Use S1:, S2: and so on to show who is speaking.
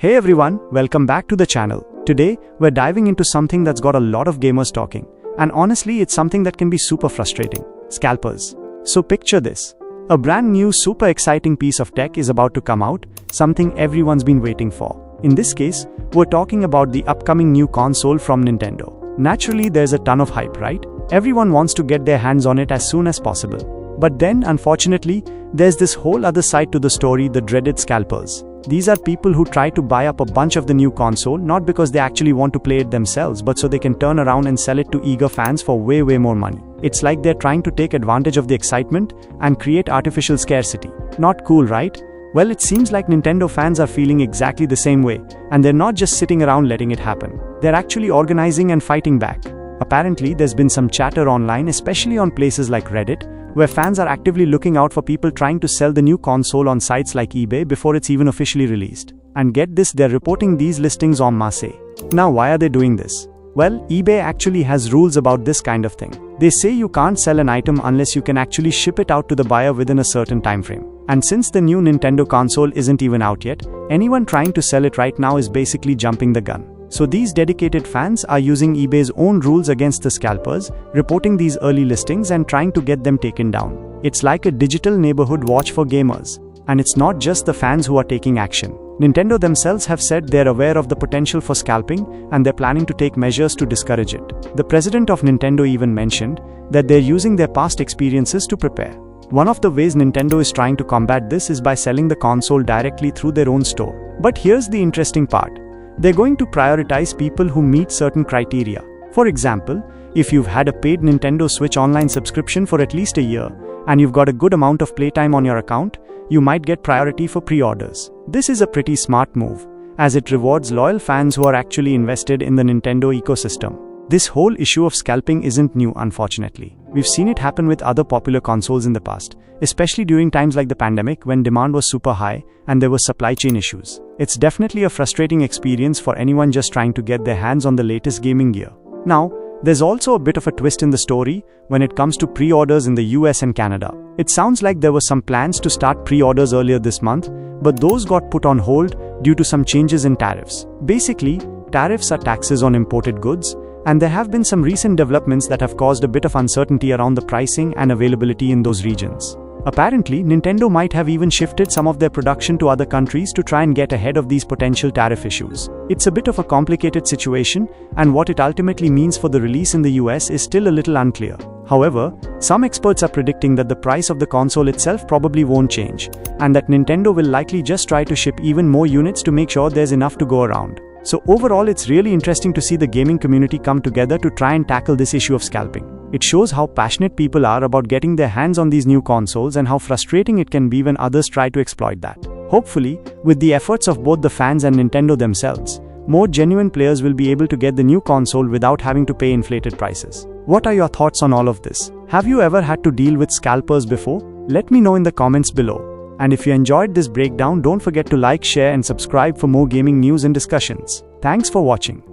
S1: Hey everyone, welcome back to the channel. Today, we're diving into something that's got a lot of gamers talking. And honestly, it's something that can be super frustrating. Scalpers. So picture this. A brand new super exciting piece of tech is about to come out, something everyone's been waiting for. In this case, we're talking about the upcoming new console from Nintendo. Naturally, there's a ton of hype, right? Everyone wants to get their hands on it as soon as possible. But then, unfortunately, there's this whole other side to the story, the dreaded scalpers. These are people who try to buy up a bunch of the new console, not because they actually want to play it themselves, but so they can turn around and sell it to eager fans for way more money. It's like they're trying to take advantage of the excitement and create artificial scarcity. Not cool, right? Well, it seems like Nintendo fans are feeling exactly the same way, and they're not just sitting around letting it happen. They're actually organizing and fighting back. Apparently, there's been some chatter online, especially on places like Reddit, where fans are actively looking out for people trying to sell the new console on sites like eBay before it's even officially released. And get this, they're reporting these listings en masse. Now, why are they doing this? Well, eBay actually has rules about this kind of thing. They say you can't sell an item unless you can actually ship it out to the buyer within a certain time frame. And since the new Nintendo console isn't even out yet, anyone trying to sell it right now is basically jumping the gun. So these dedicated fans are using eBay's own rules against the scalpers, reporting these early listings and trying to get them taken down. It's like a digital neighborhood watch for gamers. And it's not just the fans who are taking action. Nintendo themselves have said they're aware of the potential for scalping and they're planning to take measures to discourage it. The president of Nintendo even mentioned that they're using their past experiences to prepare. One of the ways Nintendo is trying to combat this is by selling the console directly through their own store. But here's the interesting part. They're going to prioritize people who meet certain criteria. For example, if you've had a paid Nintendo Switch online subscription for at least a year, and you've got a good amount of playtime on your account, you might get priority for pre-orders. This is a pretty smart move, as it rewards loyal fans who are actually invested in the Nintendo ecosystem. This whole issue of scalping isn't new, unfortunately. We've seen it happen with other popular consoles in the past, especially during times like the pandemic when demand was super high and there were supply chain issues. It's definitely a frustrating experience for anyone just trying to get their hands on the latest gaming gear. Now, there's also a bit of a twist in the story when it comes to pre-orders in the US and Canada. It sounds like there were some plans to start pre-orders earlier this month, but those got put on hold due to some changes in tariffs. Basically, tariffs are taxes on imported goods, and there have been some recent developments that have caused a bit of uncertainty around the pricing and availability in those regions. Apparently, Nintendo might have even shifted some of their production to other countries to try and get ahead of these potential tariff issues. It's a bit of a complicated situation, and what it ultimately means for the release in the US is still a little unclear. However, some experts are predicting that the price of the console itself probably won't change, and that Nintendo will likely just try to ship even more units to make sure there's enough to go around. So overall, it's really interesting to see the gaming community come together to try and tackle this issue of scalping. It shows how passionate people are about getting their hands on these new consoles and how frustrating it can be when others try to exploit that. Hopefully, with the efforts of both the fans and Nintendo themselves, more genuine players will be able to get the new console without having to pay inflated prices. What are your thoughts on all of this? Have you ever had to deal with scalpers before? Let me know in the comments below. And if you enjoyed this breakdown, don't forget to like, share and subscribe for more gaming news and discussions. Thanks for watching.